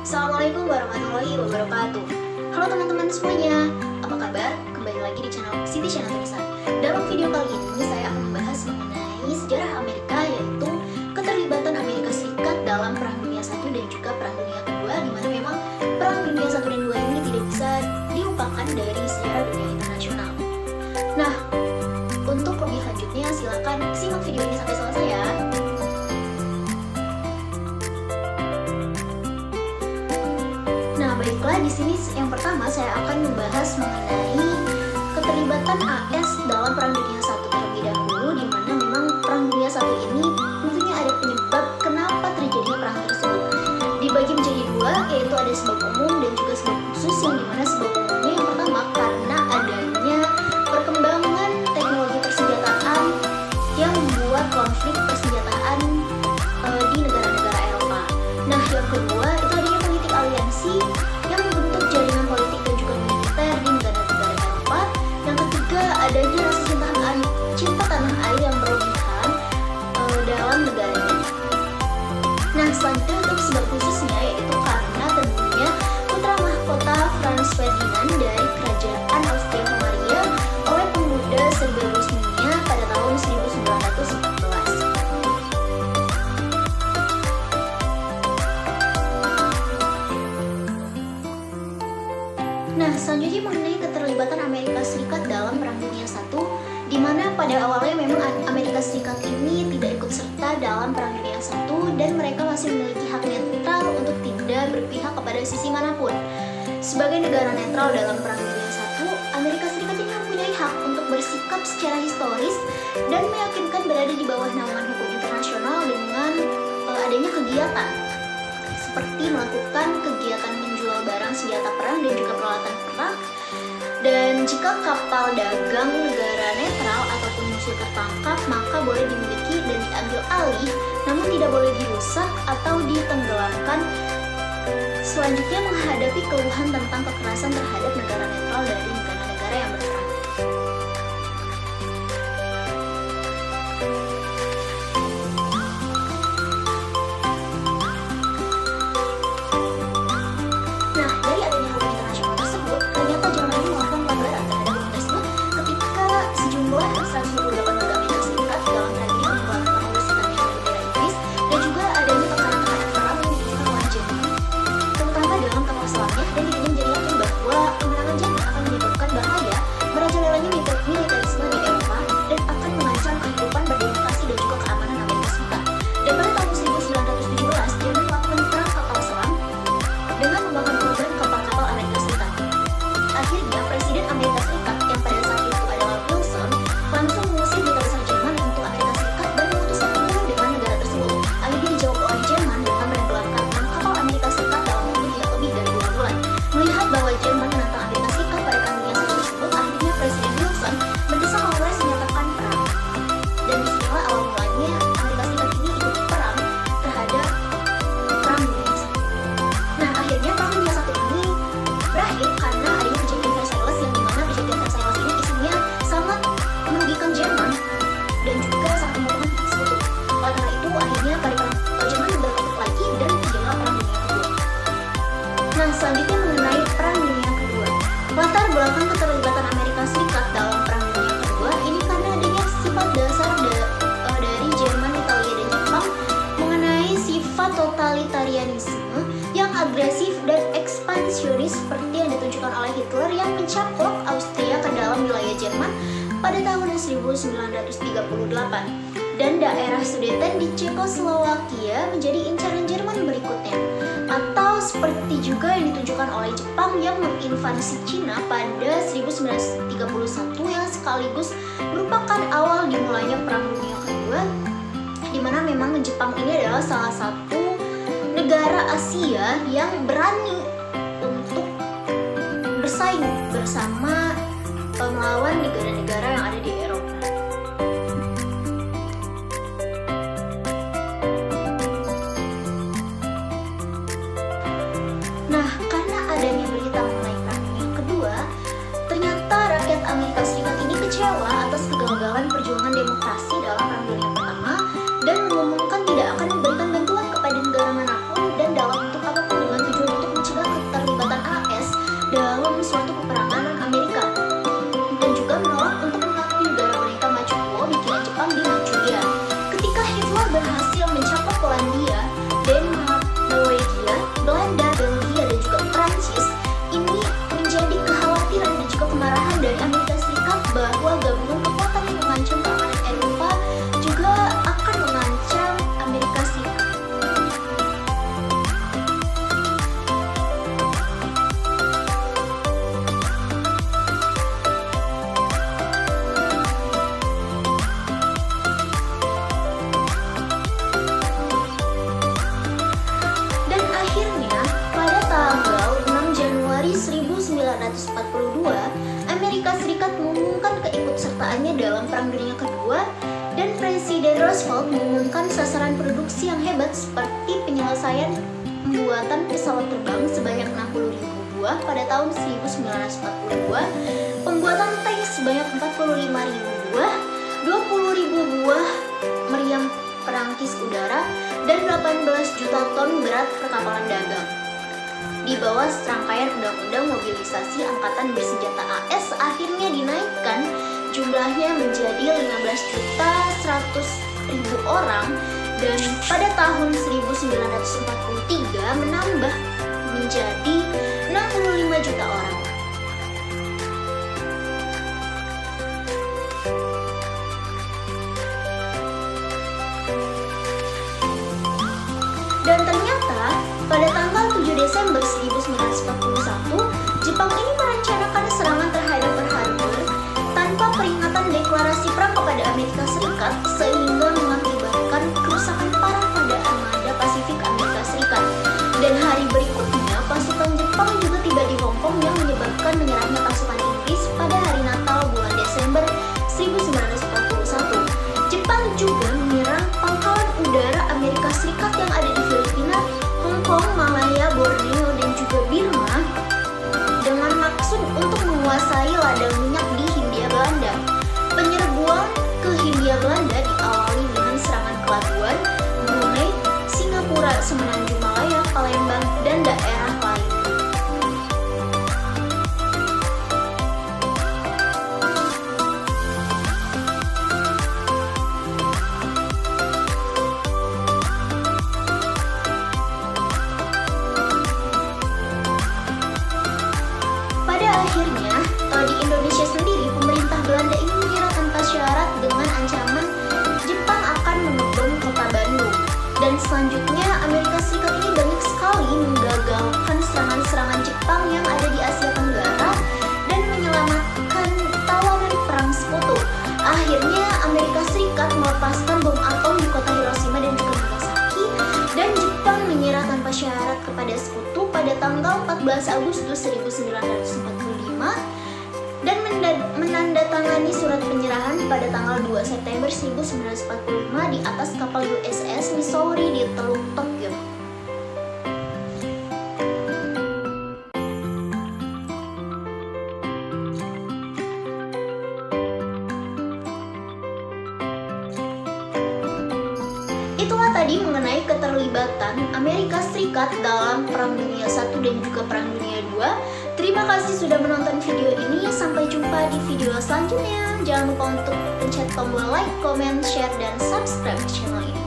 Assalamualaikum warahmatullahi wabarakatuh. Halo teman-teman semuanya, apa kabar? Kembali lagi di channel Siti Channel Tulisan. Dalam video kali ini saya akan membahas mengenai sejarah Amerika, yaitu keterlibatan Amerika Serikat dalam Perang Dunia I dan juga Perang Dunia Kedua, di mana memang Perang Dunia I dan II ini tidak bisa dilupakan dari sejarah dunia internasional. Nah, untuk lebih lanjutnya silakan simak video ini sampai selesai ya. Baiklah, di sini yang pertama saya akan membahas mengenai keterlibatan AS dalam Perang Dunia I terlebih dahulu, di mana memang Perang Dunia I ini tentunya ada penyebab kenapa terjadinya perang tersebut. Dibagi menjadi dua, yaitu ada sebab umum dan juga sebab khusus, yang dimana sebab umumnya yang pertama karena adanya perkembangan teknologi persenjataan yang membuat konflik persenjataan di negara-negara Eropa. Nah, yang kedua itu adanya politik aliansi yang membentuk jaringan politik dan juga militer di negara-negara Eropa. Yang ketiga adanya rasa cinta tanah air yang berlebihan dalam negaranya. Nah, selanjutnya untuk sebab khususnya yaitu karena tentunya putra mahkota Franz Ferdinand dari kerajaan Austria-Hungaria oleh pemuda Serba Bosnia pada tahun 1914. Nah, selanjutnya mengenai keterlibatan Amerika Serikat dalam Perang Dunia I, di mana pada awalnya memang Amerika Serikat ini tidak ikut serta dalam Perang Dunia I dan mereka masih memiliki hak netral untuk tidak berpihak kepada sisi manapun. Sebagai negara netral dalam Perang Dunia I, Amerika Serikat ini mempunyai hak untuk bersikap secara historis dan meyakinkan berada di bawah naungan hukum internasional dengan adanya kegiatan seperti melakukan kegiatan menjual barang senjata perang dan juga peralatan perang. Dan jika kapal dagang negara netral ataupun musuh tertangkap, maka boleh dimiliki dan diambil alih, namun tidak boleh dirusak atau ditenggelamkan. Selanjutnya menghadapi keluhan tentang kekerasan terhadap negara netral dari negara-negara yang berperang. Selanjutnya mengenai Perang Dunia Kedua. Latar belakang keterlibatan Amerika Serikat dalam Perang Dunia Kedua ini karena adanya sifat dasar dari Jerman, Italia, dan Jepang mengenai sifat totalitarianisme yang agresif dan ekspansionis seperti yang ditunjukkan oleh Hitler yang mencaplok Austria ke dalam wilayah Jerman pada tahun 1938 dan daerah Sudeten di Cekoslowakia menjadi incaran Jerman berikutnya. Atau seperti juga yang ditunjukkan oleh Jepang yang menginvasi Cina pada 1931 yang sekaligus merupakan awal dimulainya Perang Dunia Kedua, di mana memang Jepang ini adalah salah satu negara Asia yang berani untuk bersaing bersama melawan negara-negara yang ada di Eropa. Nah, karena adanya berita mengenai Perang Dunia Kedua, ternyata rakyat Amerika Serikat ini kecewa atas kegagalan perjuangan demokrasi dalam Perang Dunia Pertama dan mengumumkan tidak akan memberikan bantuan kepada negara manapun dan dalam bentuk apapun dengan tujuan untuk 1942, Amerika Serikat mengumumkan keikutsertaannya dalam Perang Dunia Kedua, dan Presiden Roosevelt mengumumkan sasaran produksi yang hebat seperti penyelesaian pembuatan pesawat terbang sebanyak 60.000 buah pada tahun 1942, pembuatan tank sebanyak 45.000 buah, 20.000 buah meriam perangkis udara, dan 18 juta ton berat perkapalan dagang. Di bawah serangkaian undang-undang mobilisasi angkatan bersenjata AS akhirnya dinaikkan jumlahnya menjadi 15.100.000 orang, dan pada tahun 1943 menambah menjadi 65 juta orang. Dan ternyata pada tanggal 7 Desember 1941, Jepang ini merencanakan serangan terhadap Pearl Harbor tanpa peringatan deklarasi perang kepada Amerika Serikat, sehingga mengakibatkan kerusakan parah pada armada Pasifik Amerika Serikat. Dan hari berikutnya, pasukan Jepang juga tiba di Hong Kong yang menyebabkan menyerahnya pasukan Inggris pada hari Natal bulan Desember 1941. Jepang juga menyerang pangkalan udara Amerika Serikat yang ada di Filipina, Hong Kong, Malaya, Borneo, dan juga Burma dengan maksud untuk menguasai ladang minyak di Hindia Belanda. Penyerbuan ke Hindia Belanda diawali dengan serangan ke Labuan, Brunei, Singapura, Semenanjung Malaya, Palembang, dan daerah lain. Akhirnya, di Indonesia sendiri, pemerintah Belanda ini menyerah tanpa syarat dengan ancaman Jepang akan mengebom kota Bandung. Dan selanjutnya, Amerika Serikat ini banyak sekali menggagalkan serangan-serangan Jepang yang ada di Asia Tenggara dan menyelamatkan tawanan perang sekutu. Akhirnya, Amerika Serikat melepaskan bom atom di kota Hiroshima dan juga Nagasaki, dan Jepang menyerah tanpa syarat kepada sekutu pada tanggal 14 Agustus 1945 dan menandatangani surat penyerahan pada tanggal 2 September 1945 di atas kapal USS Missouri di Teluk Tokyo. Itulah tadi mengenai keterlibatan Amerika Serikat dalam Perang Dunia I dan juga Perang Dunia II. Terima kasih sudah menonton video ini. Sampai jumpa di video selanjutnya. Jangan lupa untuk pencet tombol like, comment, share, dan subscribe channel ini.